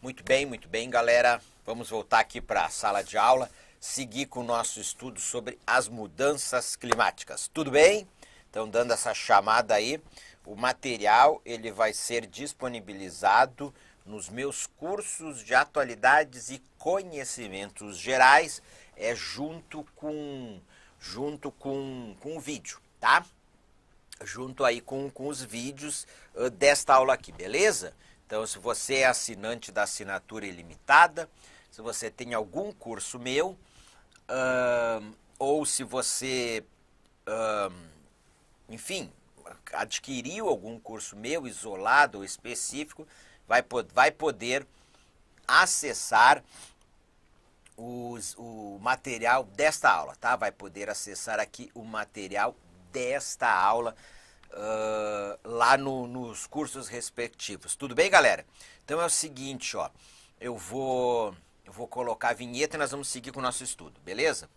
Muito bem, galera. Vamos voltar aqui para a sala de aula, seguir com o nosso estudo sobre as mudanças climáticas. Tudo bem? Então, dando essa chamada aí, o material ele vai ser disponibilizado nos meus cursos de atualidades e conhecimentos gerais, junto com o vídeo, tá? Junto aí com os vídeos desta aula aqui, beleza? Então, se você é assinante da assinatura ilimitada, se você tem algum curso meu, ou se você, enfim, adquiriu algum curso meu isolado ou específico, vai poder acessar o material desta aula, tá? Vai poder acessar aqui o material desta aula lá nos cursos respectivos. Tudo bem, galera? Então é o seguinte, ó, eu vou colocar a vinheta e nós vamos seguir com o nosso estudo, beleza?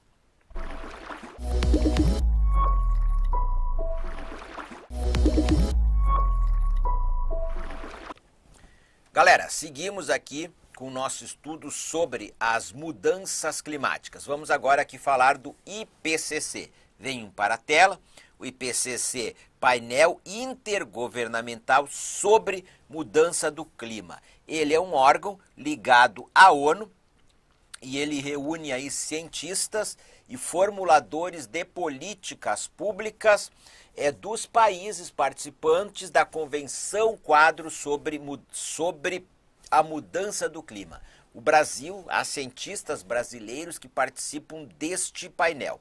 Galera, seguimos aqui com o nosso estudo sobre as mudanças climáticas. Vamos agora aqui falar do IPCC. Venham para a tela. O IPCC, Painel Intergovernamental sobre Mudança do Clima. Ele é um órgão ligado à ONU e ele reúne aí cientistas e formuladores de políticas públicas dos países participantes da Convenção Quadro sobre a mudança do clima. O Brasil, há cientistas brasileiros que participam deste painel.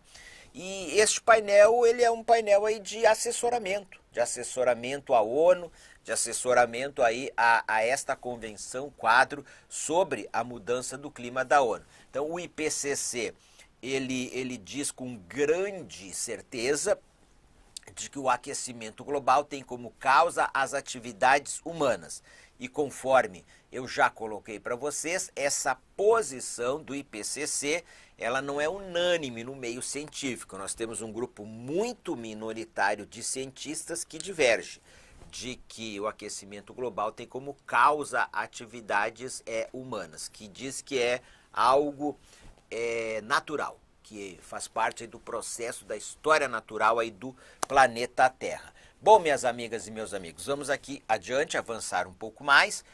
E este painel, ele é um painel aí de assessoramento à ONU, de assessoramento aí a esta convenção quadro sobre a mudança do clima da ONU. Então o IPCC, ele diz com grande certeza de que o aquecimento global tem como causa as atividades humanas. E conforme eu já coloquei para vocês, essa posição do IPCC, ela não é unânime no meio científico. Nós temos um grupo muito minoritário de cientistas que diverge de que o aquecimento global tem como causa atividades humanas, que diz que é algo natural, que faz parte aí do processo da história natural aí do planeta Terra. Bom, minhas amigas e meus amigos, vamos aqui adiante, avançar um pouco mais.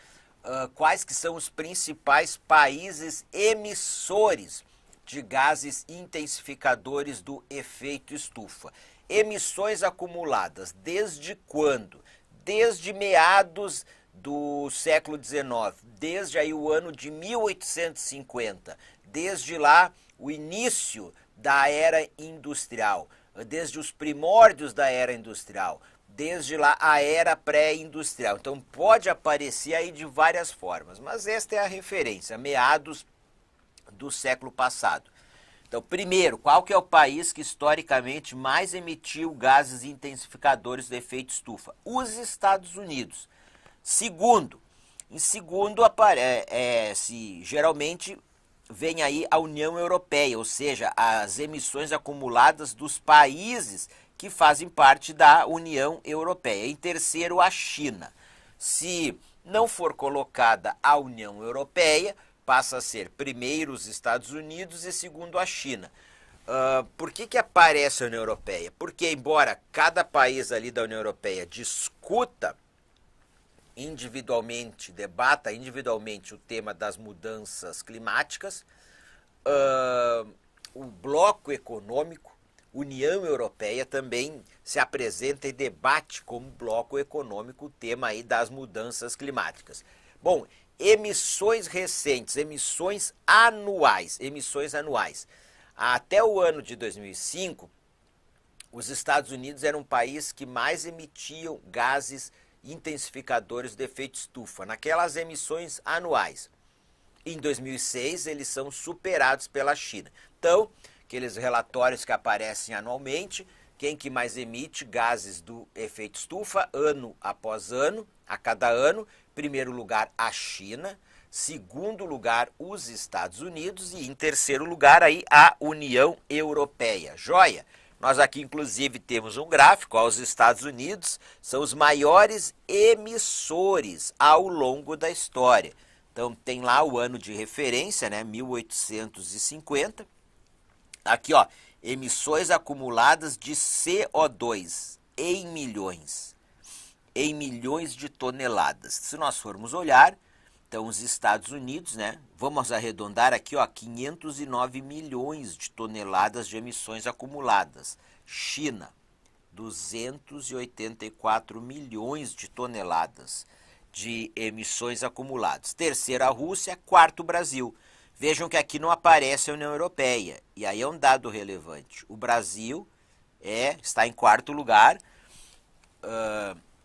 Quais que são os principais países emissores de gases intensificadores do efeito estufa? Emissões acumuladas, desde quando? Desde meados do século XIX, desde aí o ano de 1850, desde lá o início da era industrial, desde os primórdios da era industrial, desde lá a era pré-industrial. Então pode aparecer aí de várias formas, mas esta é a referência, meados do século passado. Então, primeiro, qual que é o país que historicamente mais emitiu gases intensificadores do efeito estufa? Os Estados Unidos. Segundo, em segundo aparece, geralmente vem aí a União Europeia, ou seja, as emissões acumuladas dos países que fazem parte da União Europeia. Em terceiro, a China. Se não for colocada a União Europeia, passa a ser primeiro os Estados Unidos e segundo a China. Por que aparece a União Europeia? Porque embora cada país ali da União Europeia discuta individualmente, debata individualmente o tema das mudanças climáticas, o bloco econômico, União Europeia, também se apresenta e debate como bloco econômico o tema aí das mudanças climáticas. Bom, emissões recentes, emissões anuais. Até o ano de 2005, os Estados Unidos eram um país que mais emitiu gases intensificadores de efeito estufa, naquelas emissões anuais. Em 2006, eles são superados pela China. Então, aqueles relatórios que aparecem anualmente, quem que mais emite gases do efeito estufa, ano após ano, a cada ano? Primeiro lugar, a China. Segundo lugar, os Estados Unidos. E em terceiro lugar, aí, a União Europeia. Joia? Nós aqui, inclusive, temos um gráfico. Os Estados Unidos são os maiores emissores ao longo da história. Então tem lá o ano de referência, né, 1850. Aqui, ó, emissões acumuladas de CO2 em milhões de toneladas. Se nós formos olhar, então os Estados Unidos, né, vamos arredondar aqui, ó, 509 milhões de toneladas de emissões acumuladas. China, 284 milhões de toneladas de emissões acumuladas. Terceiro a Rússia, quarto o Brasil. Vejam que aqui não aparece a União Europeia, e aí é um dado relevante. O Brasil está em quarto lugar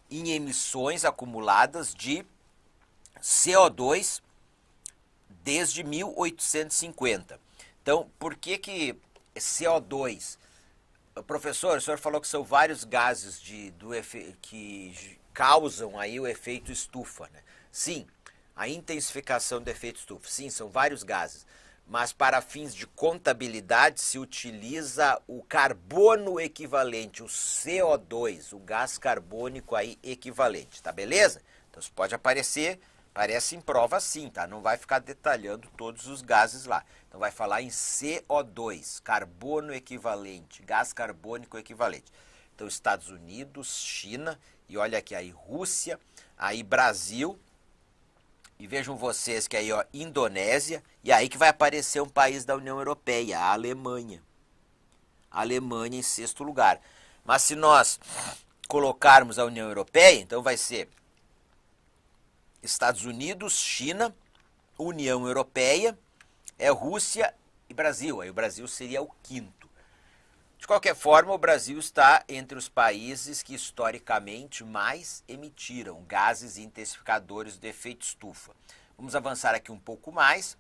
em emissões acumuladas de CO2 desde 1850. Então, por que CO2? Professor, o senhor falou que são vários gases que causam aí o efeito estufa, né? Sim, a intensificação do efeito estufa. Sim, são vários gases. Mas para fins de contabilidade se utiliza o carbono equivalente, o CO2, o gás carbônico aí equivalente, tá beleza? Então isso pode aparecer, parece em prova sim, tá? Não vai ficar detalhando todos os gases lá. Então vai falar em CO2, carbono equivalente, gás carbônico equivalente. Então Estados Unidos, China, e olha aqui aí Rússia, aí Brasil, e vejam vocês que aí, ó, Indonésia, e aí que vai aparecer um país da União Europeia, a Alemanha. A Alemanha em sexto lugar. Mas se nós colocarmos a União Europeia, então vai ser Estados Unidos, China, União Europeia, Rússia e Brasil. Aí o Brasil seria o quinto. De qualquer forma, o Brasil está entre os países que historicamente mais emitiram gases intensificadores do efeito estufa. Vamos avançar aqui um pouco mais.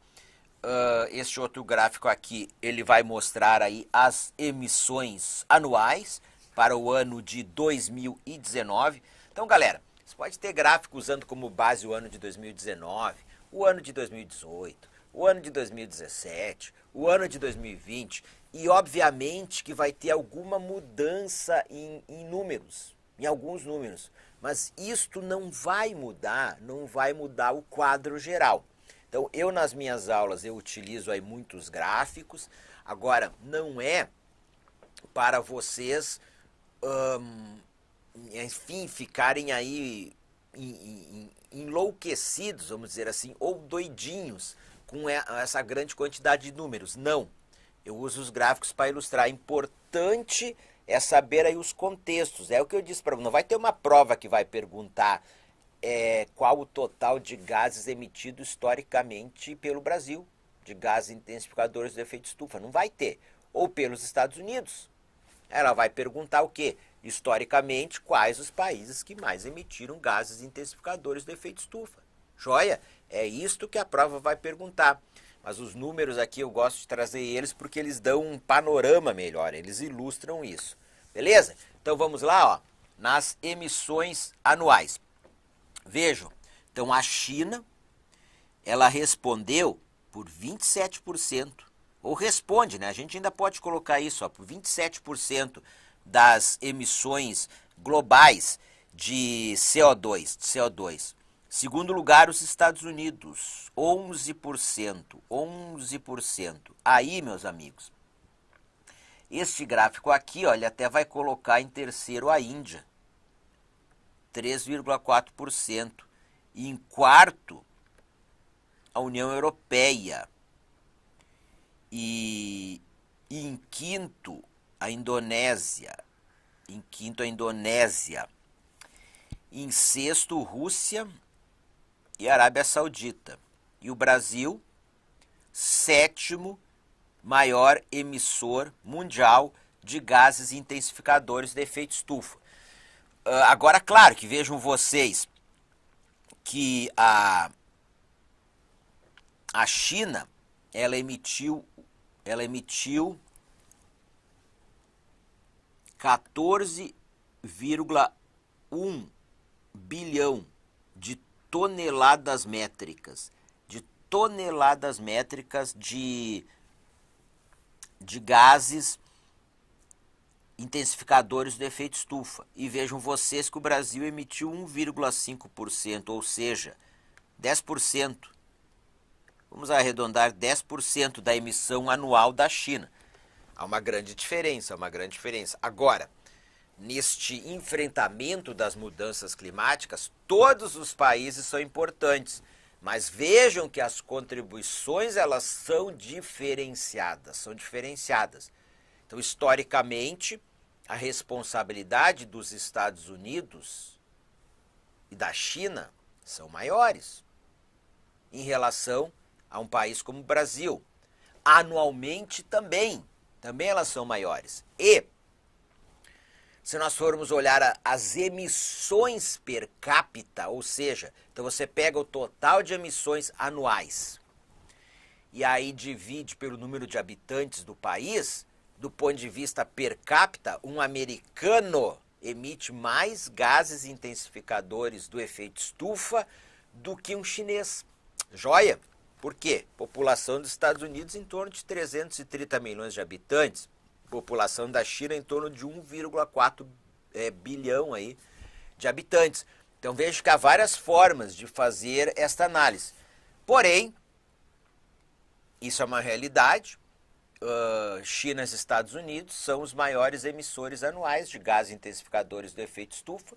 Este outro gráfico aqui, ele vai mostrar aí as emissões anuais para o ano de 2019. Então, galera, você pode ter gráfico usando como base o ano de 2019, o ano de 2018, o ano de 2017, o ano de 2020, e obviamente que vai ter alguma mudança em números, em alguns números, mas isto não vai mudar o quadro geral. Então eu nas minhas aulas eu utilizo aí muitos gráficos, agora não é para vocês, enfim, ficarem aí enlouquecidos, vamos dizer assim, ou doidinhos com essa grande quantidade de números. Não. Eu uso os gráficos para ilustrar. Importante é saber aí os contextos. É o que eu disse para você. Não vai ter uma prova que vai perguntar qual o total de gases emitidos historicamente pelo Brasil, de gases intensificadores do efeito estufa. Não vai ter. Ou pelos Estados Unidos. Ela vai perguntar o quê? Historicamente, quais os países que mais emitiram gases intensificadores do efeito estufa. Joia? É isto que a prova vai perguntar. Mas os números aqui eu gosto de trazer eles porque eles dão um panorama melhor, eles ilustram isso. Beleza? Então vamos lá, ó, nas emissões anuais. Vejam, então a China, ela respondeu por 27%, ou responde, né? A gente ainda pode colocar isso, ó, por 27% das emissões globais de CO2. Segundo lugar, os Estados Unidos, 11%. Aí, meus amigos, este gráfico aqui, ó, ele até vai colocar em terceiro a Índia, 3,4%. E em quarto, a União Europeia. E em quinto, a Indonésia. Em sexto, Rússia e Arábia Saudita. E o Brasil, sétimo maior emissor mundial de gases intensificadores de efeito estufa. Agora, claro que vejam vocês que a China, ela emitiu 14,1 bilhão de toneladas métricas de gases intensificadores do efeito estufa. E vejam vocês que o Brasil emitiu 1,5%, ou seja, 10%. vamos arredondar 10% da emissão anual da China. Há uma grande diferença, Agora, neste enfrentamento das mudanças climáticas, todos os países são importantes, mas vejam que as contribuições elas são diferenciadas. Então, historicamente, a responsabilidade dos Estados Unidos e da China são maiores em relação a um país como o Brasil. Anualmente também elas são maiores. E se nós formos olhar as emissões per capita, ou seja, então você pega o total de emissões anuais e aí divide pelo número de habitantes do país, do ponto de vista per capita, um americano emite mais gases intensificadores do efeito estufa do que um chinês. Joia? Por quê? População dos Estados Unidos em torno de 330 milhões de habitantes. População da China em torno de 1,4 bilhão aí de habitantes. Então vejo que há várias formas de fazer esta análise. Porém, isso é uma realidade. China e Estados Unidos são os maiores emissores anuais de gases intensificadores do efeito estufa.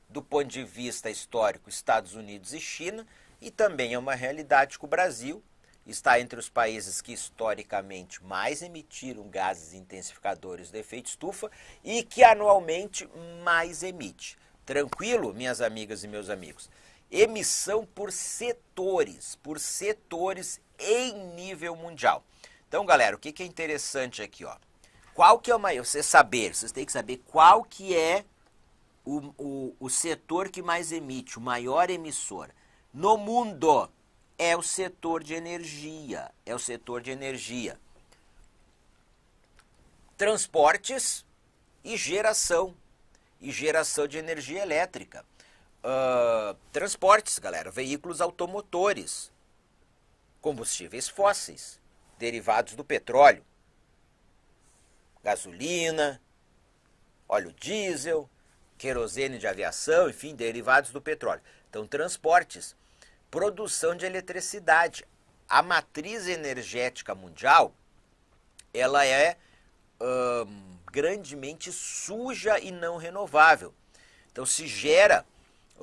Do ponto de vista histórico, Estados Unidos e China. E também é uma realidade que o Brasil está entre os países que historicamente mais emitiram gases intensificadores do efeito estufa e que anualmente mais emite. Tranquilo, minhas amigas e meus amigos? Emissão por setores em nível mundial. Então, galera, o que é interessante aqui, ó? Qual que é o maior? Vocês têm que saber qual que é o setor que mais emite, o maior emissor. No mundo, é o setor de energia. Transportes e geração de energia elétrica. Transportes, galera, veículos automotores, combustíveis fósseis, derivados do petróleo, gasolina, óleo diesel, querosene de aviação, enfim, derivados do petróleo. Então, transportes, produção de eletricidade. A matriz energética mundial, ela é grandemente suja e não renovável. Então, se gera,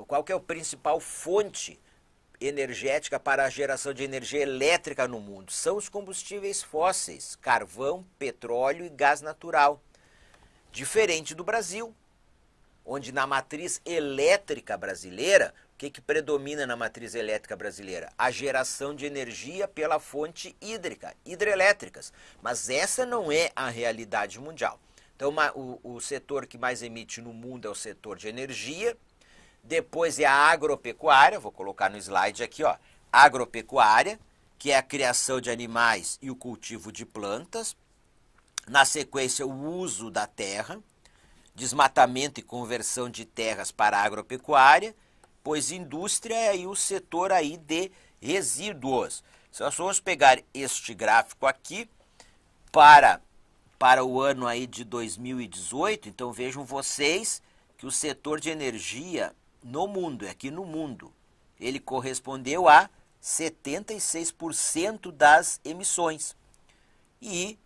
qual que é a principal fonte energética para a geração de energia elétrica no mundo? São os combustíveis fósseis, carvão, petróleo e gás natural. Diferente do Brasil, onde na matriz elétrica brasileira, o que predomina na matriz elétrica brasileira? A geração de energia pela fonte hídrica, hidrelétricas. Mas essa não é a realidade mundial. Então, o setor que mais emite no mundo é o setor de energia. Depois é a agropecuária, vou colocar no slide aqui, ó. Agropecuária, que é a criação de animais e o cultivo de plantas. Na sequência, o uso da terra, desmatamento e conversão de terras para a agropecuária, pois indústria é aí o setor aí de resíduos. Se nós formos pegar este gráfico aqui para o ano aí de 2018, então vejam vocês que o setor de energia no mundo, aqui no mundo, ele correspondeu a 76% das emissões. E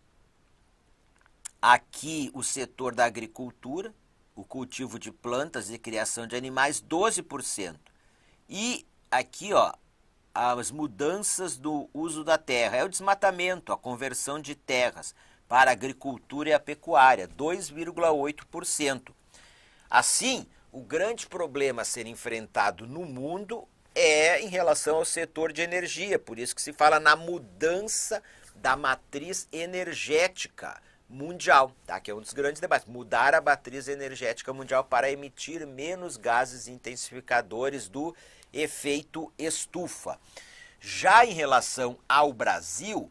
aqui o setor da agricultura, o cultivo de plantas e criação de animais, 12%. E aqui, ó, as mudanças do uso da terra, é o desmatamento, a conversão de terras para a agricultura e a pecuária, 2,8%. Assim, o grande problema a ser enfrentado no mundo é em relação ao setor de energia, por isso que se fala na mudança da matriz energética mundial, tá? Que é um dos grandes debates, mudar a matriz energética mundial para emitir menos gases intensificadores do efeito estufa. Já em relação ao Brasil,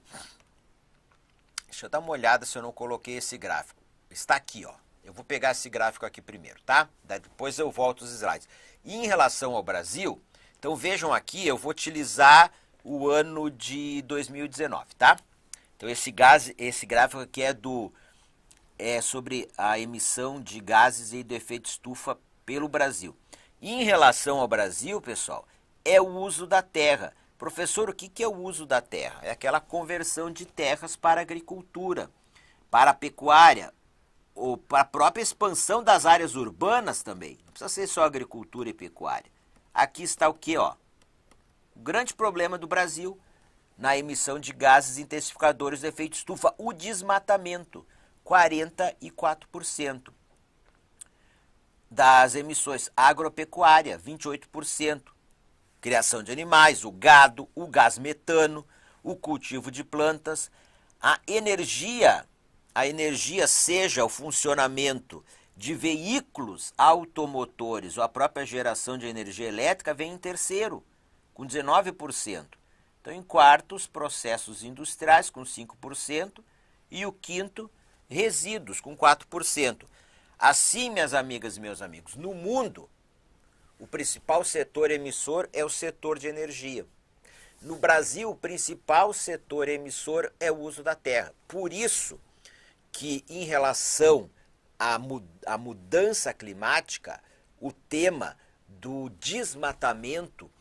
deixa eu dar uma olhada se eu não coloquei esse gráfico. Está aqui, ó. Eu vou pegar esse gráfico aqui primeiro, tá? Depois eu volto os slides. E em relação ao Brasil, então vejam aqui, eu vou utilizar o ano de 2019, tá? Então esse gráfico aqui é sobre a emissão de gases e do efeito estufa pelo Brasil. E em relação ao Brasil, pessoal, é o uso da terra, Professor, o que é o uso da terra? É aquela conversão de terras para agricultura, para a pecuária, ou para a própria expansão das áreas urbanas também. Não precisa ser só agricultura e pecuária. Aqui está o que, ó? O grande problema do Brasil na emissão de gases intensificadores do efeito estufa, o desmatamento, 44%. Das emissões agropecuária, 28%. Criação de animais, o gado, o gás metano, o cultivo de plantas, a energia seja o funcionamento de veículos automotores ou a própria geração de energia elétrica, vem em terceiro, com 19%. Então, em quarto, os processos industriais, com 5%, e o quinto, resíduos, com 4%. Assim, minhas amigas e meus amigos, no mundo, o principal setor emissor é o setor de energia. No Brasil, o principal setor emissor é o uso da terra. Por isso que, em relação à mudança climática, o tema do desmatamento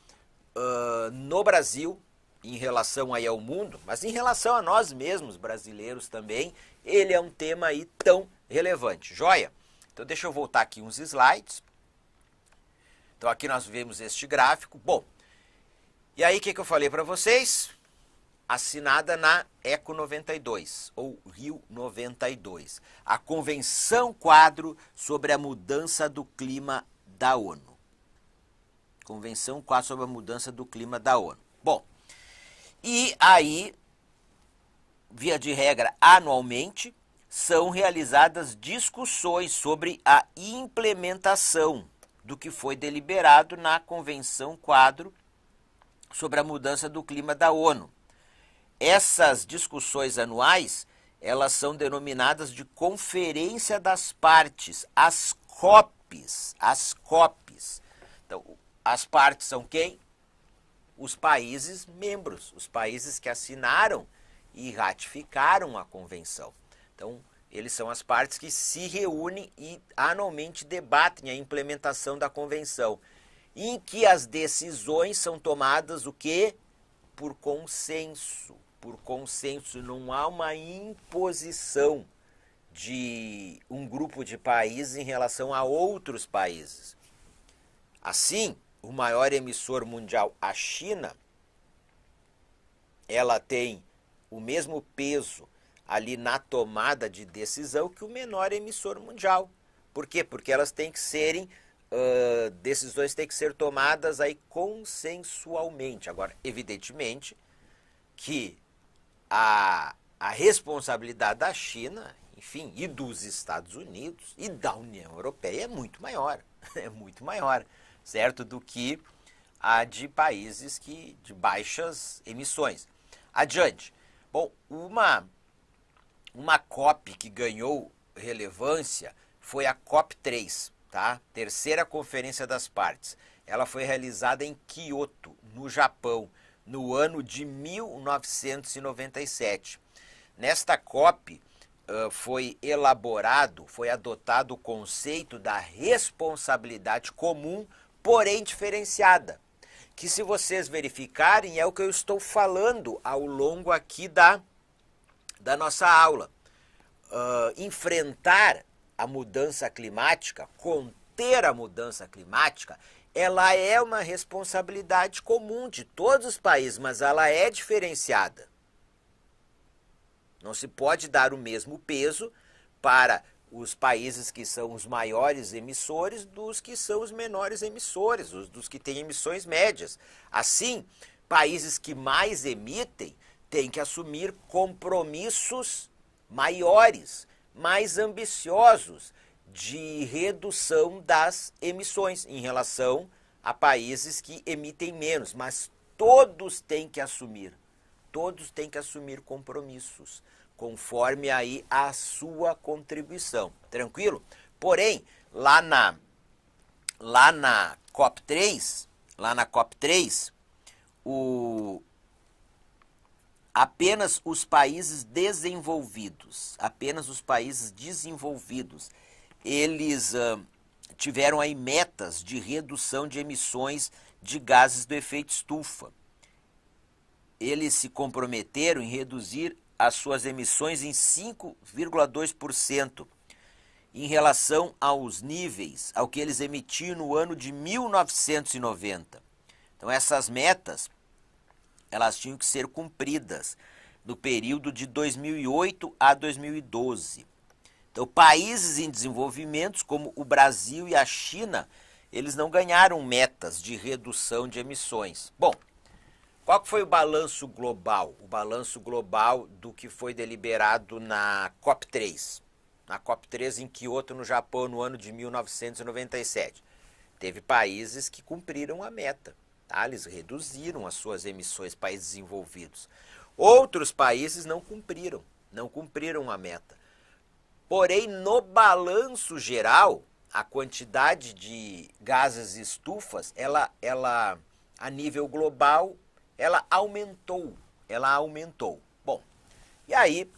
no Brasil, em relação aí ao mundo, mas em relação a nós mesmos, brasileiros também, ele é um tema aí tão relevante. Joia? Então deixa eu voltar aqui uns slides. Então aqui nós vemos este gráfico. Bom, e aí o que eu falei para vocês? Assinada na ECO 92, ou Rio 92, a Convenção Quadro sobre a Mudança do Clima da ONU. Convenção Quadro sobre a Mudança do Clima da ONU. Bom, e aí, via de regra, anualmente, são realizadas discussões sobre a implementação do que foi deliberado na Convenção Quadro sobre a Mudança do Clima da ONU. Essas discussões anuais, elas são denominadas de Conferência das Partes, as COPs, as COPs. Então, as partes são quem? Os países membros, os países que assinaram e ratificaram a convenção. Então, eles são as partes que se reúnem e anualmente debatem a implementação da convenção, em que as decisões são tomadas o quê? Por consenso. Por consenso, não há uma imposição de um grupo de países em relação a outros países. Assim, o maior emissor mundial, a China, ela tem o mesmo peso ali na tomada de decisão que o menor emissor mundial. Por quê? Porque elas têm que serem, decisões têm que ser tomadas aí consensualmente. Agora, evidentemente que a responsabilidade da China, enfim, e dos Estados Unidos e da União Europeia é muito maior, certo? Do que a de países de baixas emissões. Adiante. Bom, uma COP que ganhou relevância foi a COP3, tá? Terceira Conferência das Partes. Ela foi realizada em Kyoto, no Japão, no ano de 1997. Nesta COP foi adotado o conceito da responsabilidade comum, porém diferenciada, que se vocês verificarem é o que eu estou falando ao longo aqui da nossa aula. Enfrentar a mudança climática, conter a mudança climática, ela é uma responsabilidade comum de todos os países, mas ela é diferenciada. Não se pode dar o mesmo peso para os países que são os maiores emissores dos que são os menores emissores, dos que têm emissões médias. Assim, países que mais emitem têm que assumir compromissos maiores, mais ambiciosos de redução das emissões em relação a países que emitem menos, mas todos têm que assumir compromissos, conforme aí a sua contribuição, tranquilo? Porém, lá na COP3, apenas os países desenvolvidos, eles tiveram aí metas de redução de emissões de gases do efeito estufa. eles se comprometeram em reduzir as suas emissões em 5,2% em relação aos níveis ao que eles emitiam no ano de 1990. Então essas metas, elas tinham que ser cumpridas no período de 2008 a 2012. Então países em desenvolvimento como o Brasil e a China, eles não ganharam metas de redução de emissões. Bom, qual foi o balanço global? O balanço global do que foi deliberado na COP3. Na COP3 em Kyoto, no Japão, no ano de 1997. Teve países que cumpriram a meta. Tá? Eles reduziram as suas emissões, países desenvolvidos. Outros países não cumpriram a meta. Porém, no balanço geral, a quantidade de gases estufas, ela a nível global, ela aumentou. Bom, e aí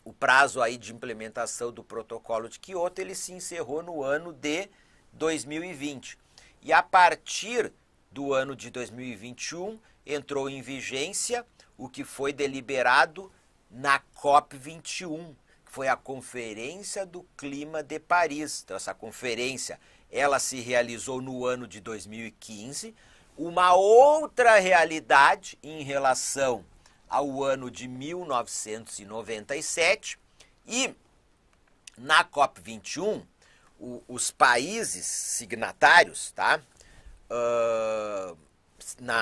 o prazo aí de implementação do protocolo de Kyoto, ele se encerrou no ano de 2020. E a partir do ano de 2021, entrou em vigência o que foi deliberado na COP21, que foi a Conferência do Clima de Paris. Então essa conferência, ela se realizou no ano de 2015, uma outra realidade em relação ao ano de 1997, e na COP21, os países signatários, tá?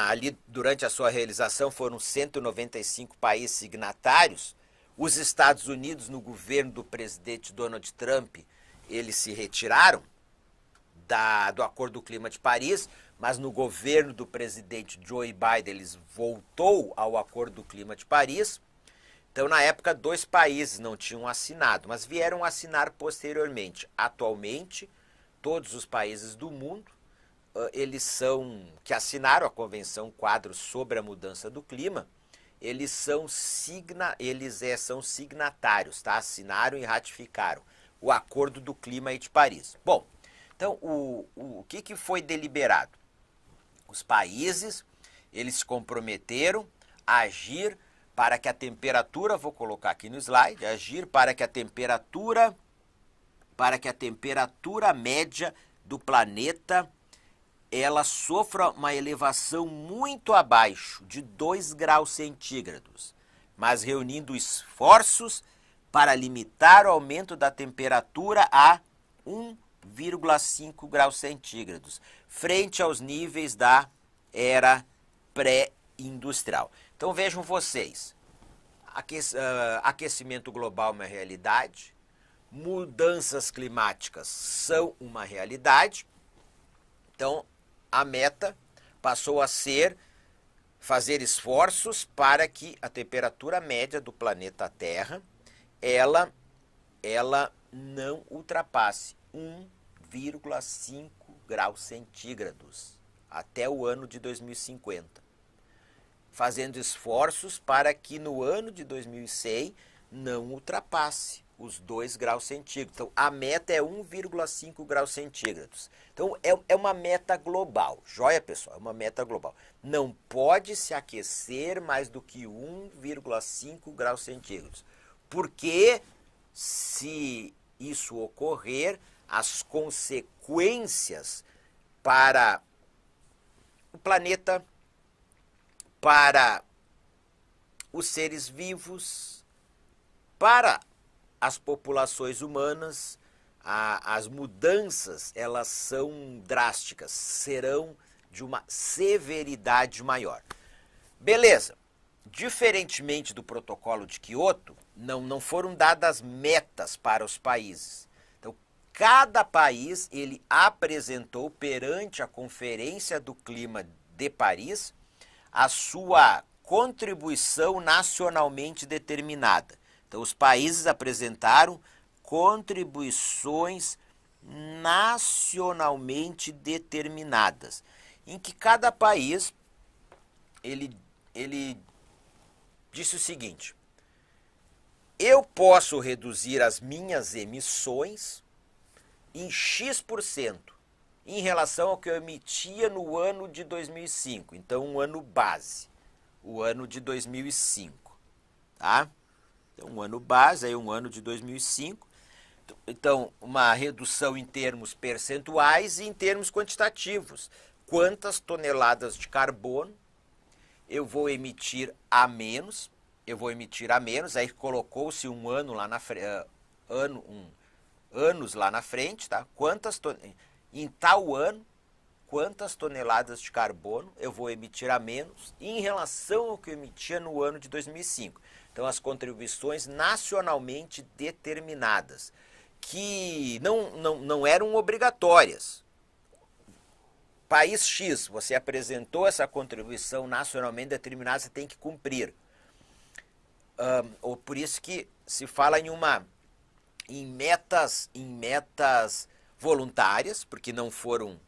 Ali durante a sua realização foram 195 países signatários. Os Estados Unidos, no governo do presidente Donald Trump, eles se retiraram do Acordo do Clima de Paris, mas no governo do presidente Joe Biden, eles voltou ao Acordo do Clima de Paris. Então, na época, 2 países não tinham assinado, mas vieram assinar posteriormente. Atualmente, todos os países do mundo, que assinaram a Convenção Quadro sobre a Mudança do Clima, eles são signatários, tá? Assinaram e ratificaram o Acordo do Clima de Paris. Bom, então, o que foi deliberado? Os países, eles se comprometeram a agir para que a temperatura, vou colocar aqui no slide, agir para que a temperatura média do planeta, ela sofra uma elevação muito abaixo de 2 graus centígrados, mas reunindo esforços para limitar o aumento da temperatura a 1,5 graus centígrados, frente aos níveis da era pré-industrial. Então vejam vocês, aquecimento global é uma realidade, mudanças climáticas são uma realidade. Então a meta passou a ser fazer esforços para que a temperatura média do planeta Terra, ela não ultrapasse 1,5 graus centígrados até o ano de 2050. Fazendo esforços para que no ano de 2100 não ultrapasse os 2 graus centígrados. Então, a meta é 1,5 graus centígrados. Então, é uma meta global. Joia, pessoal? É uma meta global. Não pode se aquecer mais do que 1,5 graus centígrados. Porque, se isso ocorrer, as consequências para o planeta, para os seres vivos, para as populações humanas, as mudanças, elas são drásticas, serão de uma severidade maior. Beleza. Diferentemente do protocolo de Kyoto, não foram dadas metas para os países. Então, cada país ele apresentou perante a Conferência do Clima de Paris a sua contribuição nacionalmente determinada. Então, os países apresentaram contribuições nacionalmente determinadas, em que cada país ele disse o seguinte: eu posso reduzir as minhas emissões em X% em relação ao que eu emitia no ano de 2005, então um ano base. o ano de 2005, tá? Então, um ano base, aí um ano de 2005. Então, uma redução em termos percentuais e em termos quantitativos. Quantas toneladas de carbono eu vou emitir a menos? Eu vou emitir a menos, aí colocou-se um ano lá na frente, anos lá na frente, tá? Em tal ano, quantas toneladas de carbono eu vou emitir a menos em relação ao que eu emitia no ano de 2005. Então, as contribuições nacionalmente determinadas, que não eram obrigatórias. País X, você apresentou essa contribuição nacionalmente determinada, você tem que cumprir. Ou por isso que se fala em metas voluntárias, porque não foram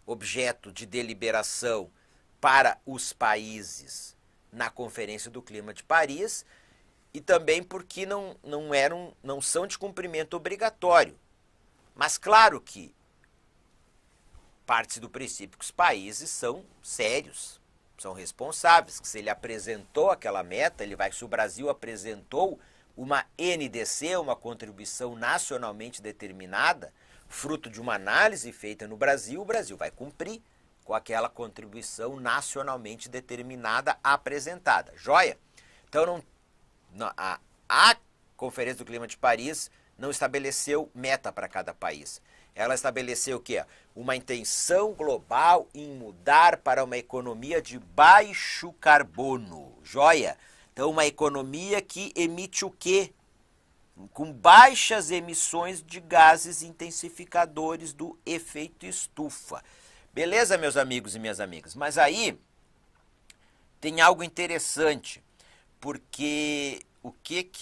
objeto de deliberação para os países na Conferência do Clima de Paris, e também porque não são de cumprimento obrigatório. Mas claro que parte do princípio que os países são sérios, são responsáveis, que se ele apresentou aquela meta, se o Brasil apresentou uma NDC, uma contribuição nacionalmente determinada, fruto de uma análise feita no Brasil, o Brasil vai cumprir com aquela contribuição nacionalmente determinada apresentada. Joia? Então, a Conferência do Clima de Paris não estabeleceu meta para cada país. Ela estabeleceu o quê? Uma intenção global em mudar para uma economia de baixo carbono. Joia? Então, uma economia que emite o quê? Com baixas emissões de gases intensificadores do efeito estufa. Beleza, meus amigos e minhas amigas? Mas aí tem algo interessante, porque o que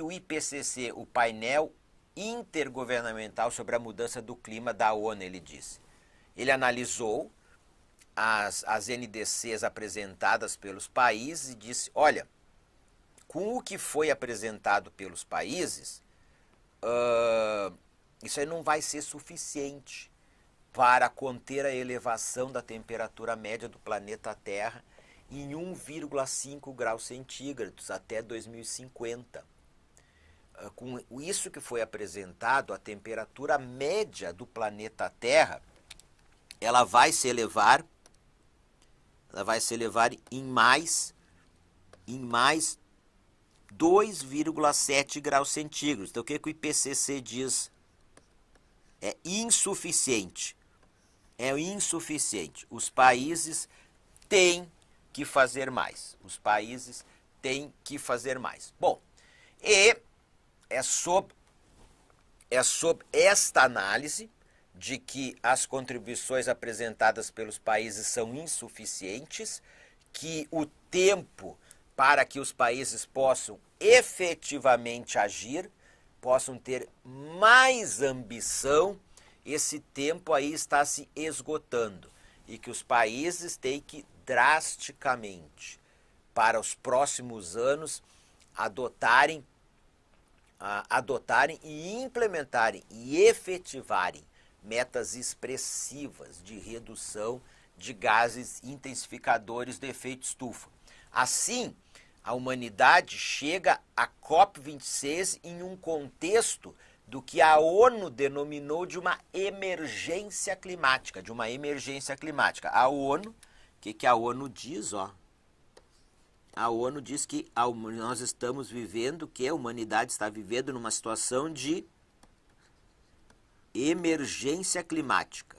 o IPCC, o painel intergovernamental sobre a mudança do clima da ONU, ele disse? Ele analisou as NDCs apresentadas pelos países e disse, olha, com o que foi apresentado pelos países, isso aí não vai ser suficiente para conter a elevação da temperatura média do planeta Terra em 1,5 graus centígrados até 2050. Com isso que foi apresentado, a temperatura média do planeta Terra, ela vai se elevar em mais 2,7 graus centígrados. Então, o que o IPCC diz? É insuficiente. É insuficiente. Os países têm que fazer mais. Os países têm que fazer mais. Bom, e é sob esta análise de que as contribuições apresentadas pelos países são insuficientes, que o tempo para que os países possam efetivamente agir, possam ter mais ambição, esse tempo aí está se esgotando e que os países têm que drasticamente, para os próximos anos, adotarem e implementarem e efetivarem metas expressivas de redução de gases intensificadores do efeito estufa. Assim, a humanidade chega à COP26 em um contexto do que a ONU denominou de uma emergência climática, A ONU, o que a ONU diz, ó? A ONU diz que nós estamos vivendo, que a humanidade está vivendo numa situação de emergência climática.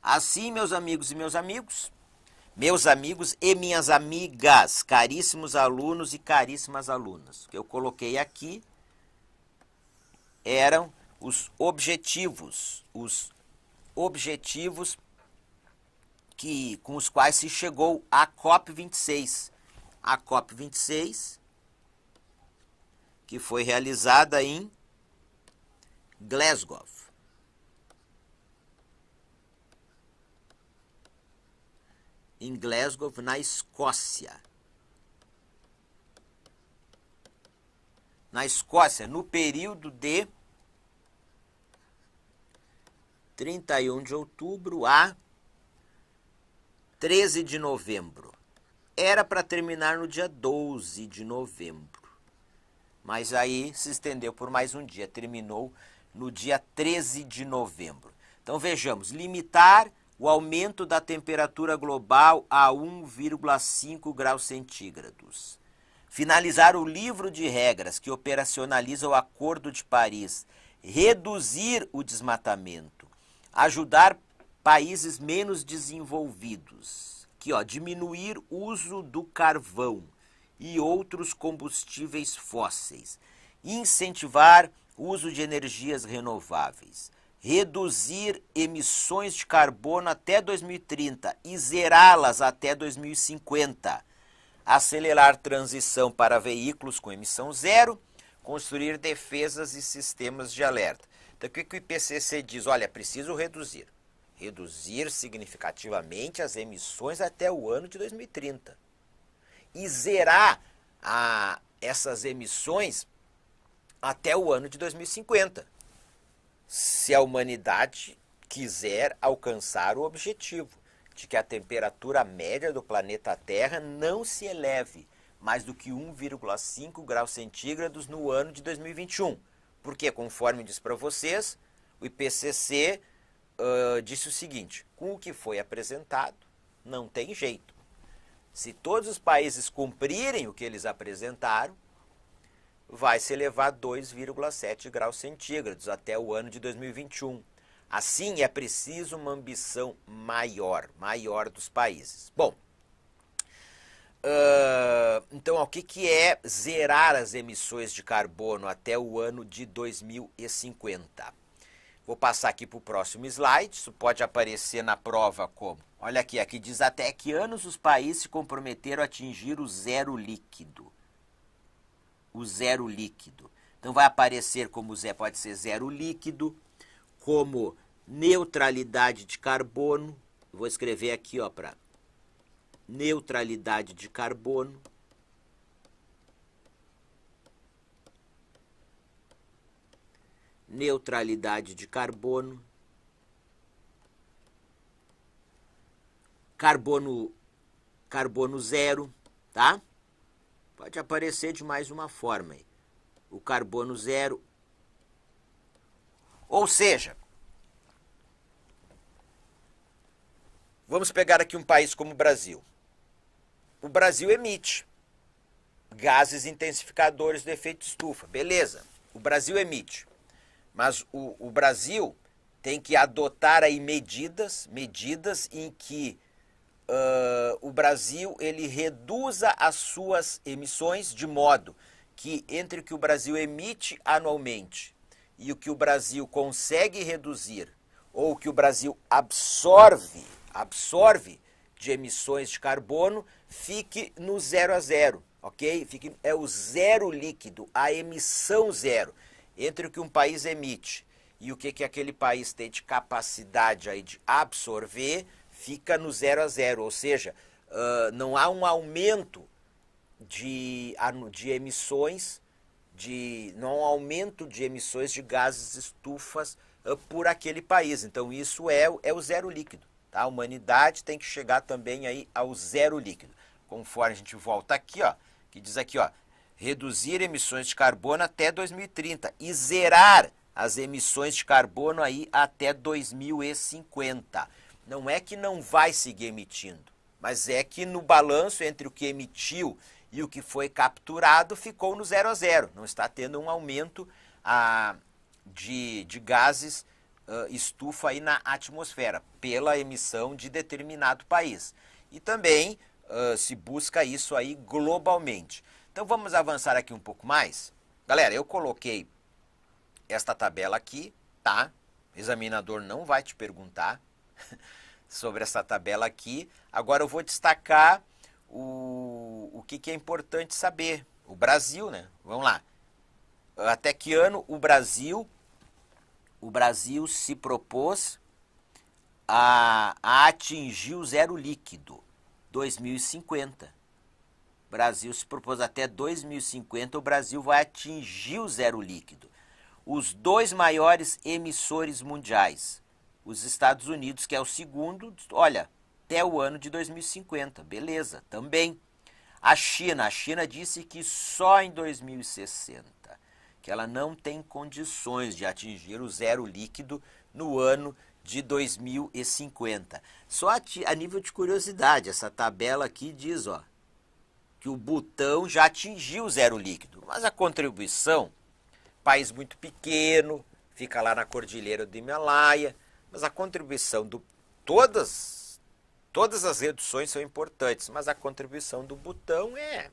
Assim, meus amigos e minhas amigas, caríssimos alunos e caríssimas alunas, que eu coloquei aqui eram os objetivos com os quais se chegou à COP26. A COP26, que foi realizada em Glasgow. Na Escócia. na Escócia, no período de 31 de outubro a 13 de novembro. Era para terminar no dia 12 de novembro. Mas aí se estendeu por mais um dia, terminou no dia 13 de novembro. Então vejamos, limitar o aumento da temperatura global a 1,5 graus centígrados. Finalizar o livro de regras que operacionaliza o Acordo de Paris. Reduzir o desmatamento. Ajudar países menos desenvolvidos. Aqui, ó, diminuir o uso do carvão e outros combustíveis fósseis. Incentivar o uso de energias renováveis. Reduzir emissões de carbono até 2030 e zerá-las até 2050. Acelerar transição para veículos com emissão zero. Construir defesas e sistemas de alerta. Então, o que o IPCC diz? Olha, preciso reduzir. Reduzir significativamente as emissões até o ano de 2030. E zerar essas emissões até o ano de 2050. Se a humanidade quiser alcançar o objetivo de que a temperatura média do planeta Terra não se eleve mais do que 1,5 graus centígrados no ano de 2021. Porque, conforme disse para vocês, o IPCC disse o seguinte: com o que foi apresentado, não tem jeito. Se todos os países cumprirem o que eles apresentaram, vai se elevar 2,7 graus centígrados até o ano de 2021. Assim, é preciso uma ambição maior dos países. Bom, então o que é zerar as emissões de carbono até o ano de 2050? Vou passar aqui para o próximo slide, isso pode aparecer na prova como? Olha aqui diz até que anos os países se comprometeram a atingir o zero líquido. O zero líquido. Então vai aparecer como pode ser zero líquido, como neutralidade de carbono. Vou escrever aqui, ó, para neutralidade de carbono. Neutralidade de carbono. Carbono zero, tá? Pode aparecer de mais uma forma aí. O carbono zero. Ou seja, vamos pegar aqui um país como o Brasil. O Brasil emite gases intensificadores do efeito estufa. Beleza, o Brasil emite. Mas o Brasil tem que adotar aí medidas em que o Brasil ele reduza as suas emissões de modo que entre o que o Brasil emite anualmente e o que o Brasil consegue reduzir ou o que o Brasil absorve de emissões de carbono fique no 0 a 0, ok? É o zero líquido, a emissão zero entre o que um país emite e o que aquele país tem de capacidade aí de absorver, fica no 0 a 0, ou seja, não há um aumento de emissões, não há um aumento de emissões de gases estufas por aquele país. Então isso é o zero líquido. Tá? A humanidade tem que chegar também aí ao zero líquido. Conforme a gente volta aqui, ó, que diz aqui, ó, reduzir emissões de carbono até 2030 e zerar as emissões de carbono aí até 2050. Não é que não vai seguir emitindo, mas é que no balanço entre o que emitiu e o que foi capturado ficou no 0 a 0. Não está tendo um aumento de gases estufa aí na atmosfera pela emissão de determinado país. E também se busca isso aí globalmente. Então vamos avançar aqui um pouco mais. Galera, eu coloquei esta tabela aqui, tá? O examinador não vai te perguntar sobre essa tabela aqui. Agora eu vou destacar o que é importante saber. O Brasil, né? Vamos lá. Até que ano o Brasil se propôs a atingir o zero líquido? 2050. O Brasil se propôs até 2050, o Brasil vai atingir o zero líquido. Os dois maiores emissores mundiais, os Estados Unidos, que é o segundo, olha, até o ano de 2050, beleza, também. A China disse que só em 2060, que ela não tem condições de atingir o zero líquido no ano de 2050. Só a nível de curiosidade, essa tabela aqui diz, ó, que o Butão já atingiu o zero líquido, mas a contribuição, país muito pequeno, fica lá na Cordilheira do Himalaia, mas a contribuição todas as reduções são importantes, mas a contribuição do Butão é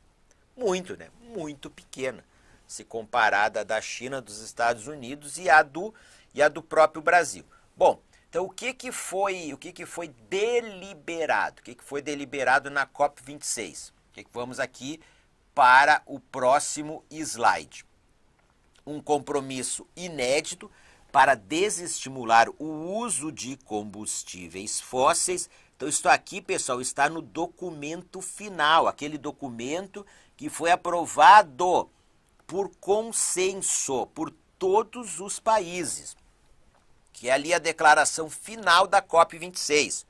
muito pequena, se comparada à da China, dos Estados Unidos e a do próprio Brasil. Bom, então o que foi deliberado? O que foi deliberado na COP26? Vamos aqui para o próximo slide. Um compromisso inédito para desestimular o uso de combustíveis fósseis. Então, isso aqui, pessoal, está no documento final, aquele documento que foi aprovado por consenso por todos os países, que é ali a declaração final da COP26.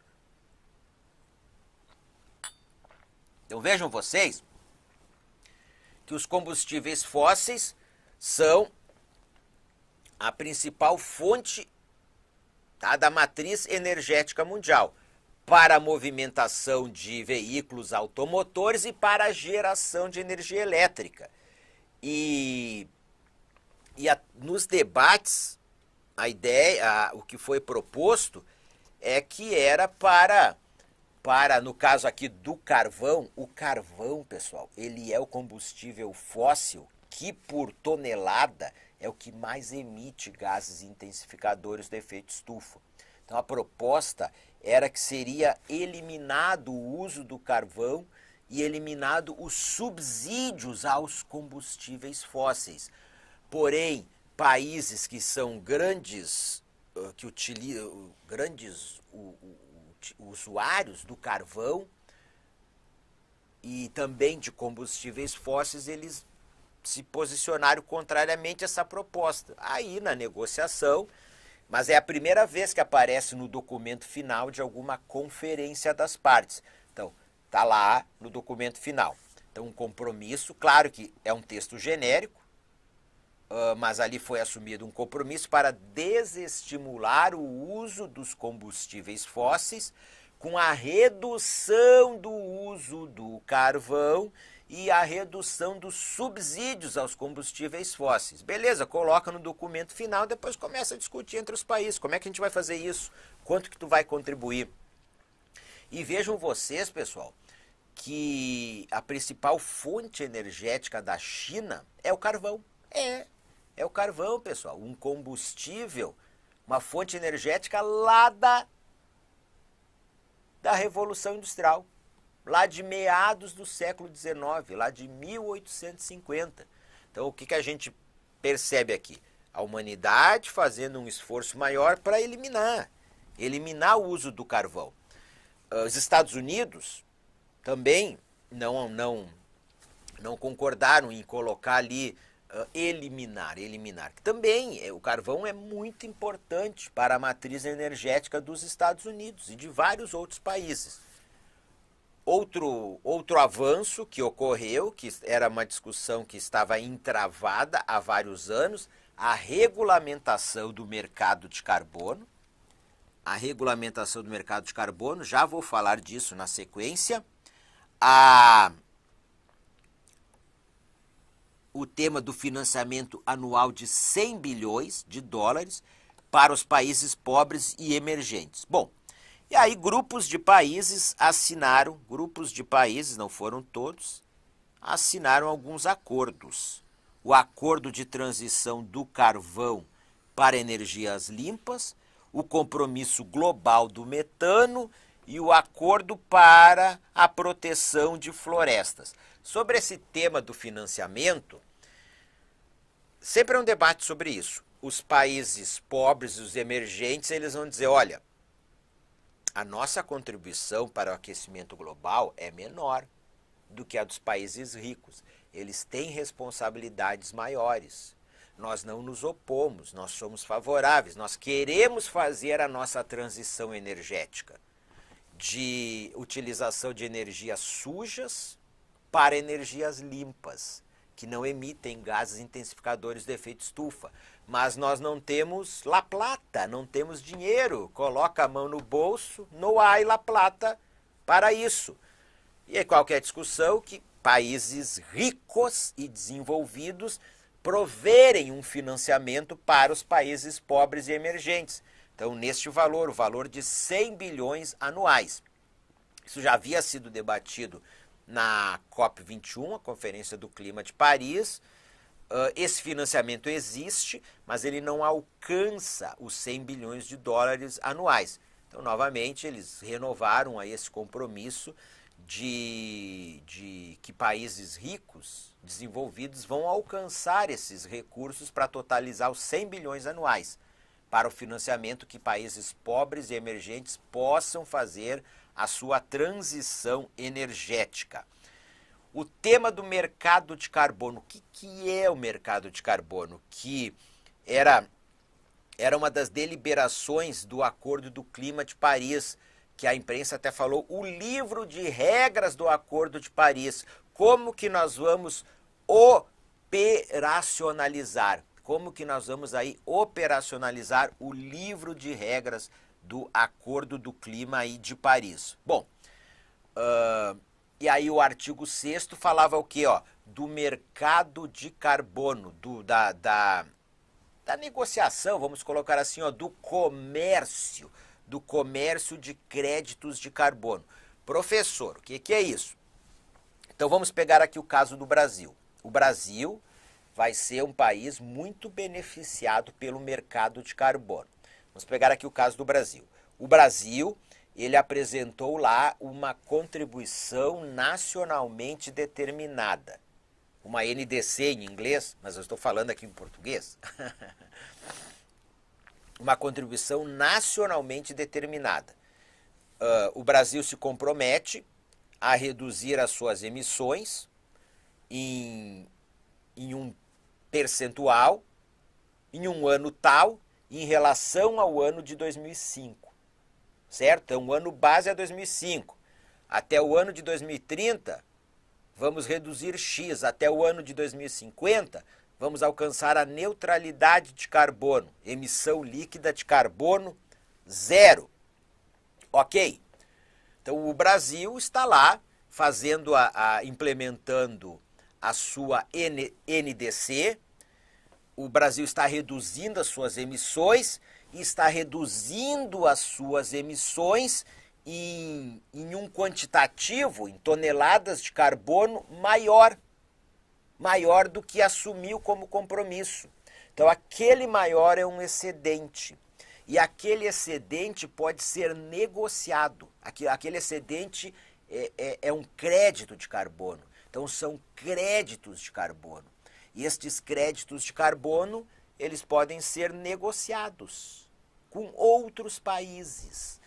Então, vejam vocês que os combustíveis fósseis são a principal fonte, tá, da matriz energética mundial para a movimentação de veículos automotores e para a geração de energia elétrica. Nos debates, a ideia, o que foi proposto é que era para, no caso aqui do carvão, o carvão, pessoal, ele é o combustível fóssil que por tonelada é o que mais emite gases intensificadores do efeito estufa. Então a proposta era que seria eliminado o uso do carvão e eliminado os subsídios aos combustíveis fósseis. Porém, países que são grandes, que utilizam grandes usuários do carvão e também de combustíveis fósseis, eles se posicionaram contrariamente a essa proposta. Aí, na negociação, mas é a primeira vez que aparece no documento final de alguma conferência das partes. Então, está lá no documento final. Então, um compromisso, claro que é um texto genérico, mas ali foi assumido um compromisso para desestimular o uso dos combustíveis fósseis com a redução do uso do carvão e a redução dos subsídios aos combustíveis fósseis. Beleza, coloca no documento final, depois começa a discutir entre os países. Como é que a gente vai fazer isso? Quanto que tu vai contribuir? E vejam vocês, pessoal, que a principal fonte energética da China é o carvão. É o carvão, pessoal. Um combustível, uma fonte energética lá da Revolução Industrial. Lá de meados do século XIX, lá de 1850. Então, o que a gente percebe aqui? A humanidade fazendo um esforço maior para eliminar o uso do carvão. Os Estados Unidos também não concordaram em colocar ali eliminar. Também o carvão é muito importante para a matriz energética dos Estados Unidos e de vários outros países. Outro avanço que ocorreu, que era uma discussão que estava entravada há vários anos, a regulamentação do mercado de carbono. A regulamentação do mercado de carbono, já vou falar disso na sequência. O tema do financiamento anual de 100 bilhões de dólares para os países pobres e emergentes. Bom, e aí grupos de países, não foram todos, assinaram alguns acordos. O acordo de transição do carvão para energias limpas, o compromisso global do metano e o acordo para a proteção de florestas. Sobre esse tema do financiamento, sempre é um debate sobre isso. Os países pobres, os emergentes, eles vão dizer, olha, a nossa contribuição para o aquecimento global é menor. do que a dos países ricos. Eles têm responsabilidades maiores. Nós não nos opomos, nós somos favoráveis, nós queremos fazer a nossa transição energética de utilização de energias sujas para energias limpas, que não emitem gases intensificadores do efeito estufa. Mas nós não temos La Plata, não temos dinheiro. Coloca a mão no bolso, não há La Plata para isso. E aí qualquer discussão que países ricos e desenvolvidos proverem um financiamento para os países pobres e emergentes. Então, neste valor, o valor de 100 bilhões anuais. Isso já havia sido debatido na COP21, a Conferência do Clima de Paris. Esse financiamento existe, mas ele não alcança os 100 bilhões de dólares anuais. Então, novamente, eles renovaram aí esse compromisso de que países ricos, desenvolvidos, vão alcançar esses recursos para totalizar os 100 bilhões anuais para o financiamento que países pobres e emergentes possam fazer a sua transição energética. O tema do mercado de carbono. O que é o mercado de carbono? Que era uma das deliberações do Acordo do Clima de Paris, que a imprensa até falou, o livro de regras do Acordo de Paris. Como que nós vamos operacionalizar? Como que nós vamos aí operacionalizar o livro de regras do Acordo do Clima aí de Paris? Bom, e aí o artigo 6º falava o quê? Do mercado de carbono, da negociação, vamos colocar assim, do comércio de créditos de carbono. Professor, o que é isso? Então vamos pegar aqui o caso do Brasil. O Brasil vai ser um país muito beneficiado pelo mercado de carbono. Vamos pegar aqui o caso do Brasil. O Brasil, ele apresentou lá uma contribuição nacionalmente determinada. Uma NDC em inglês, mas eu estou falando aqui em português. Uma contribuição nacionalmente determinada. O Brasil se compromete a reduzir as suas emissões em um percentual, em um ano tal, em relação ao ano de 2005. Certo? Então, o ano base é 2005. Até o ano de 2030, vamos reduzir X. Até o ano de 2050, vamos alcançar a neutralidade de carbono. Emissão líquida de carbono zero. Ok? Então, o Brasil está lá fazendo implementando a sua NDC, o Brasil está reduzindo as suas emissões e está reduzindo as suas emissões em um quantitativo, em toneladas de carbono maior do que assumiu como compromisso. Então, aquele maior é um excedente. E aquele excedente pode ser negociado. Aquele excedente é um crédito de carbono. Então, são créditos de carbono. E estes créditos de carbono, eles podem ser negociados com outros países,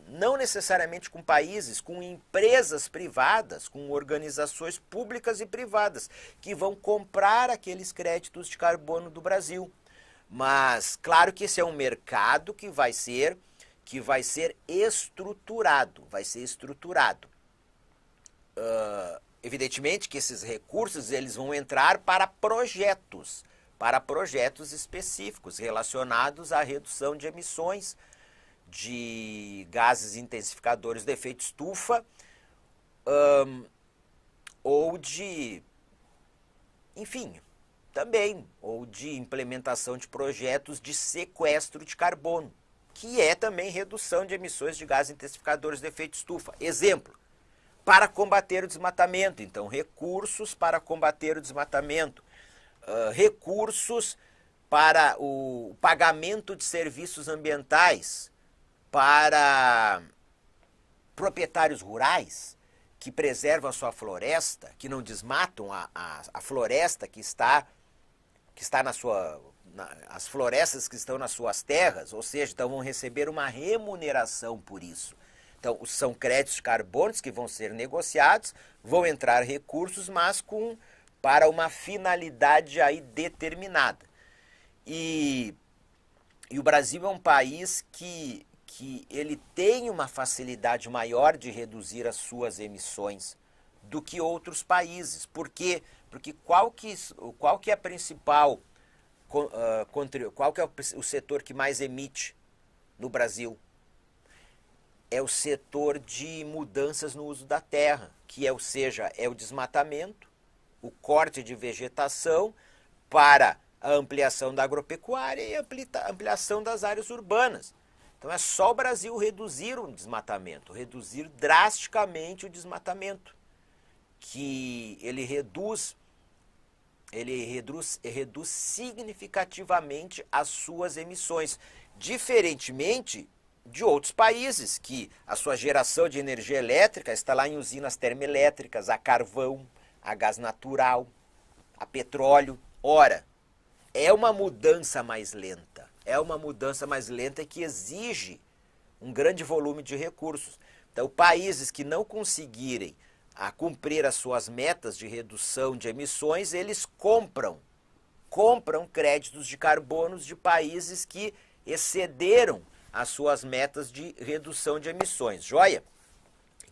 não necessariamente com países, com empresas privadas, com organizações públicas e privadas, que vão comprar aqueles créditos de carbono do Brasil. Mas, claro que esse é um mercado que vai ser estruturado, evidentemente que esses recursos eles vão entrar para projetos específicos relacionados à redução de emissões de gases intensificadores do efeito estufa ou de, enfim, também, ou de implementação de projetos de sequestro de carbono, que é também redução de emissões de gases intensificadores do efeito estufa. Exemplo, para combater o desmatamento. Então, recursos para combater o desmatamento, recursos para o pagamento de serviços ambientais para proprietários rurais que preservam a sua floresta, que não desmatam a floresta que está na sua... as florestas que estão nas suas terras, ou seja, então vão receber uma remuneração por isso. Então, são créditos de carbonos que vão ser negociados, vão entrar recursos, mas para uma finalidade aí determinada. E o Brasil é um país que ele tem uma facilidade maior de reduzir as suas emissões do que outros países. Por quê? Porque qual que é a principal, qual que é o setor que mais emite no Brasil? É o setor de mudanças no uso da terra, que é, ou seja, é o desmatamento, o corte de vegetação para a ampliação da agropecuária e a ampliação das áreas urbanas. Então é só o Brasil reduzir o desmatamento, reduzir drasticamente o desmatamento, que ele reduz significativamente as suas emissões, diferentemente de outros países que a sua geração de energia elétrica está lá em usinas termoelétricas, a carvão, a gás natural, a petróleo. Ora, é uma mudança mais lenta. É uma mudança mais lenta que exige um grande volume de recursos. Então, países que não conseguirem cumprir as suas metas de redução de emissões, eles compram créditos de carbonos de países que excederam as suas metas de redução de emissões. Joia?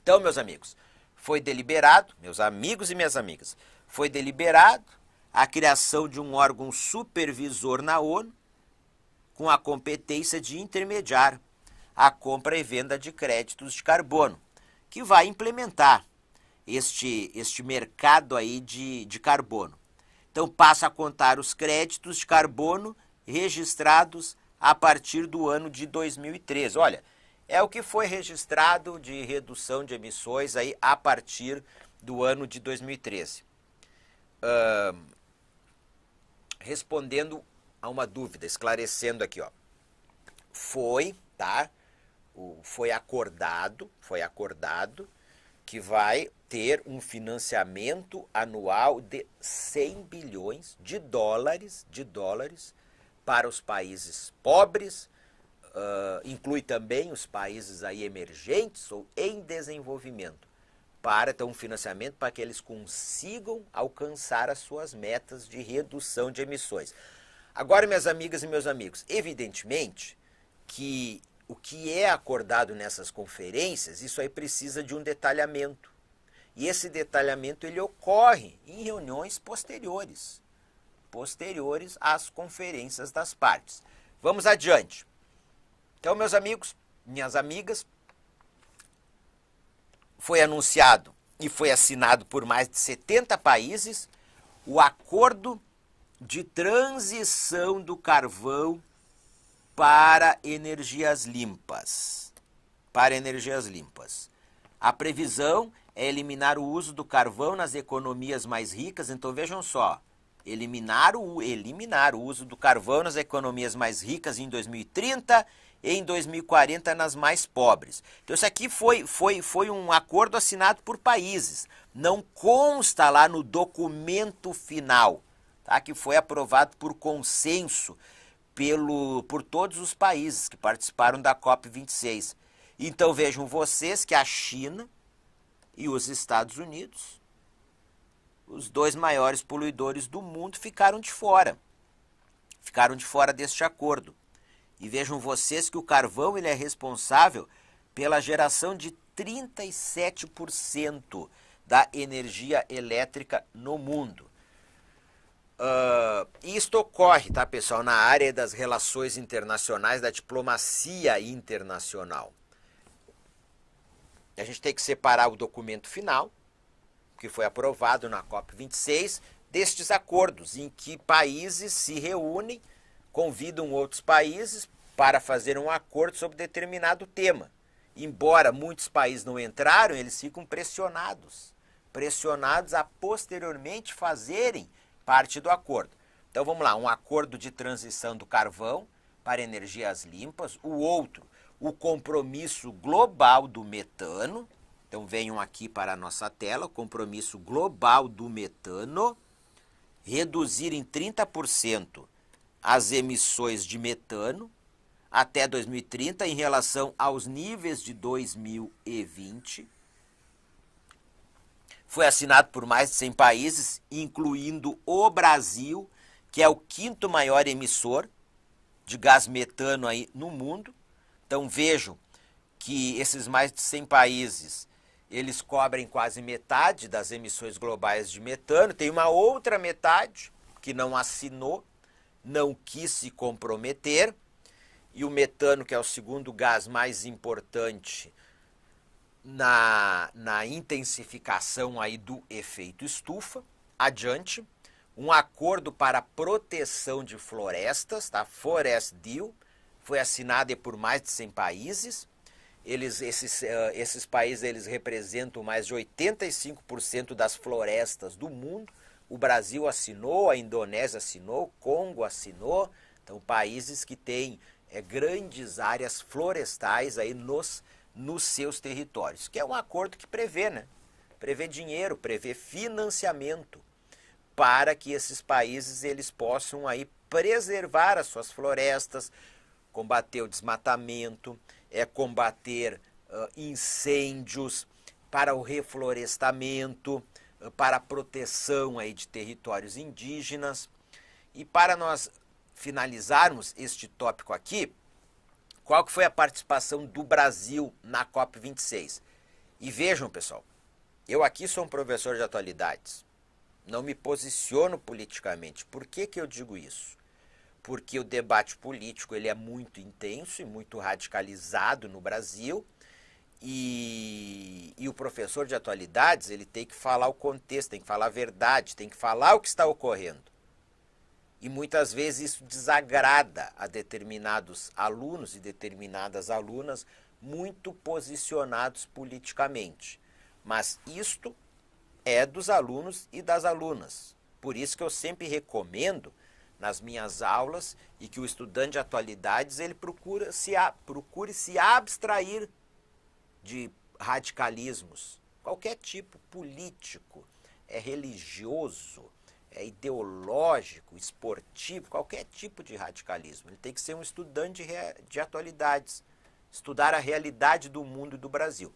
Então, meus amigos, foi deliberado, meus amigos e minhas amigas, foi deliberado a criação de um órgão supervisor na ONU com a competência de intermediar a compra e venda de créditos de carbono, que vai implementar este mercado aí de carbono. Então passa a contar os créditos de carbono registrados a partir do ano de 2013. Olha, é o que foi registrado de redução de emissões aí a partir do ano de 2013. Respondendo a uma dúvida, esclarecendo aqui, ó. Foi acordado que vai ter um financiamento anual de 100 bilhões de dólares para os países pobres, inclui também os países aí emergentes ou em desenvolvimento, para ter um financiamento para que eles consigam alcançar as suas metas de redução de emissões. Agora, minhas amigas e meus amigos, evidentemente que o que é acordado nessas conferências, isso aí precisa de um detalhamento. E esse detalhamento ele ocorre em reuniões posteriores às conferências das partes. Vamos adiante. Então, meus amigos, minhas amigas, foi anunciado e foi assinado por mais de 70 países o Acordo de Transição do Carvão para energias limpas. A previsão é eliminar o uso do carvão nas economias mais ricas. Então vejam só, eliminar o uso do carvão nas economias mais ricas em 2030 e em 2040 nas mais pobres. Então isso aqui foi um acordo assinado por países. Não consta lá no documento final, tá? Que foi aprovado por consenso por todos os países que participaram da COP26. Então vejam vocês que a China e os Estados Unidos, os dois maiores poluidores do mundo, ficaram de fora deste acordo. E vejam vocês que o carvão ele é responsável pela geração de 37% da energia elétrica no mundo. Isto ocorre, tá, pessoal, na área das relações internacionais, da diplomacia internacional. A gente tem que separar o documento final, que foi aprovado na COP26, destes acordos, em que países se reúnem, convidam outros países para fazer um acordo sobre determinado tema. Embora muitos países não entraram, eles ficam pressionados a posteriormente fazerem parte do acordo. Então vamos lá, um acordo de transição do carvão para energias limpas, o outro, o compromisso global do metano. Então venham aqui para a nossa tela, o compromisso global do metano, reduzir em 30% as emissões de metano até 2030 em relação aos níveis de 2020. Foi assinado por mais de 100 países, incluindo o Brasil, que é o quinto maior emissor de gás metano aí no mundo. Então vejam que esses mais de 100 países, eles cobrem quase metade das emissões globais de metano. Tem uma outra metade que não assinou, não quis se comprometer. E o metano, que é o segundo gás mais importante na intensificação aí do efeito estufa. Adiante, um acordo para proteção de florestas, tá? Forest Deal, foi assinado por mais de 100 países. Esses países eles representam mais de 85% das florestas do mundo. O Brasil assinou, a Indonésia assinou, o Congo assinou. Então, países que têm grandes áreas florestais aí nos seus territórios, que é um acordo que prevê, né? Prevê dinheiro, prevê financiamento para que esses países eles possam aí preservar as suas florestas, combater o desmatamento, combater incêndios, para o reflorestamento, para a proteção aí de territórios indígenas. E para nós finalizarmos este tópico aqui, qual que foi a participação do Brasil na COP26? E vejam, pessoal, eu aqui sou um professor de atualidades, não me posiciono politicamente. Por que que eu digo isso? Porque o debate político ele é muito intenso e muito radicalizado no Brasil, e o professor de atualidades ele tem que falar o contexto, tem que falar a verdade, tem que falar o que está ocorrendo. E muitas vezes isso desagrada a determinados alunos e determinadas alunas muito posicionados politicamente. Mas isto é dos alunos e das alunas. Por isso que eu sempre recomendo nas minhas aulas e que o estudante de atualidades ele procure se abstrair de radicalismos, qualquer tipo, político, religioso, ideológico, esportivo, qualquer tipo de radicalismo. Ele tem que ser um estudante de atualidades, estudar a realidade do mundo e do Brasil.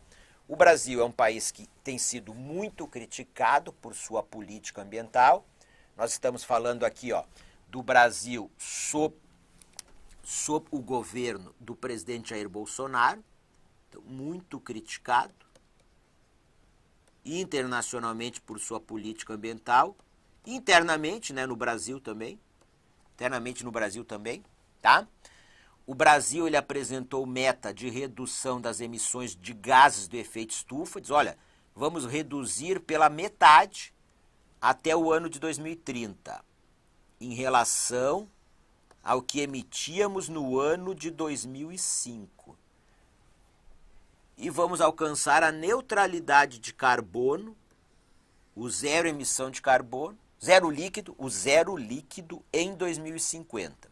O Brasil é um país que tem sido muito criticado por sua política ambiental. Nós estamos falando aqui, do Brasil sob o governo do presidente Jair Bolsonaro, então, muito criticado internacionalmente por sua política ambiental, internamente, né, no Brasil também, tá? O Brasil ele apresentou meta de redução das emissões de gases do efeito estufa, diz, olha, vamos reduzir pela metade até o ano de 2030, em relação ao que emitíamos no ano de 2005. E vamos alcançar a neutralidade de carbono, o zero emissão de carbono, o zero líquido em 2050.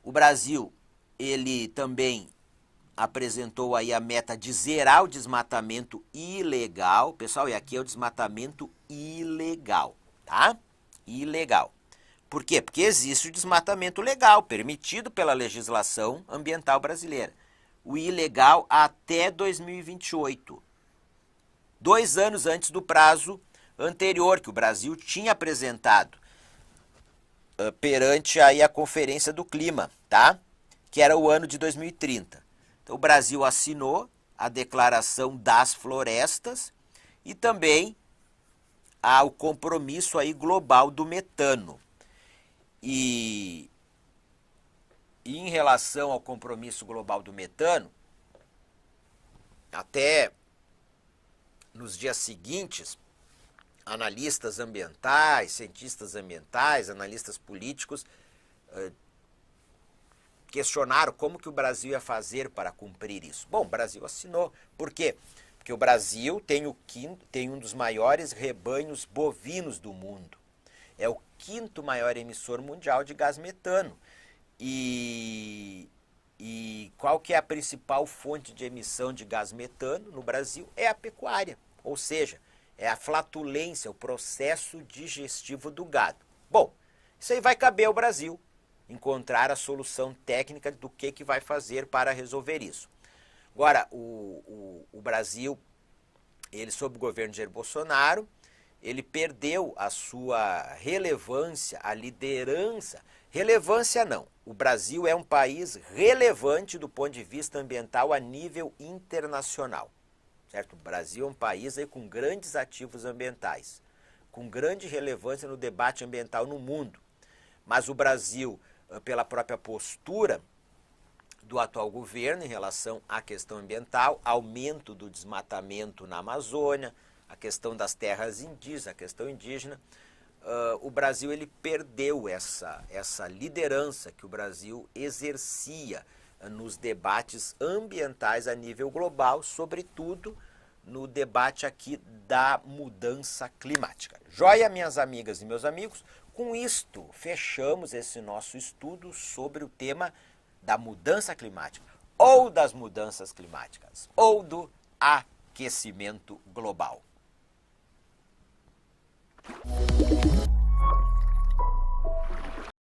O Brasil, ele também apresentou aí a meta de zerar o desmatamento ilegal. Pessoal, e aqui é o desmatamento ilegal, tá? Ilegal. Por quê? Porque existe o desmatamento legal, permitido pela legislação ambiental brasileira. O ilegal até 2028. 2 anos antes do prazo anterior que o Brasil tinha apresentado perante aí a Conferência do Clima, tá? Que era o ano de 2030. Então o Brasil assinou a Declaração das Florestas e também o compromisso aí global do metano. E em relação ao compromisso global do metano, até nos dias seguintes, analistas ambientais, cientistas ambientais, analistas políticos questionaram como que o Brasil ia fazer para cumprir isso. Bom, o Brasil assinou. Por quê? Porque o Brasil tem um dos maiores rebanhos bovinos do mundo. É o 5º maior emissor mundial de gás metano. E qual que é a principal fonte de emissão de gás metano no Brasil? É a pecuária, ou seja, é a flatulência, o processo digestivo do gado. Bom, isso aí vai caber ao Brasil. encontrar a solução técnica do que vai fazer para resolver isso. Agora, o Brasil, ele sob o governo de Jair Bolsonaro, ele perdeu a sua relevância, a liderança. Relevância não, o Brasil é um país relevante do ponto de vista ambiental a nível internacional. Certo? O Brasil é um país aí com grandes ativos ambientais, com grande relevância no debate ambiental no mundo. Mas o Brasil, pela própria postura do atual governo em relação à questão ambiental, aumento do desmatamento na Amazônia, a questão das terras indígenas, a questão indígena, o Brasil ele perdeu essa liderança que o Brasil exercia nos debates ambientais a nível global, sobretudo no debate aqui da mudança climática. Joia, minhas amigas e meus amigos, com isto fechamos esse nosso estudo sobre o tema da mudança climática, ou das mudanças climáticas, ou do aquecimento global.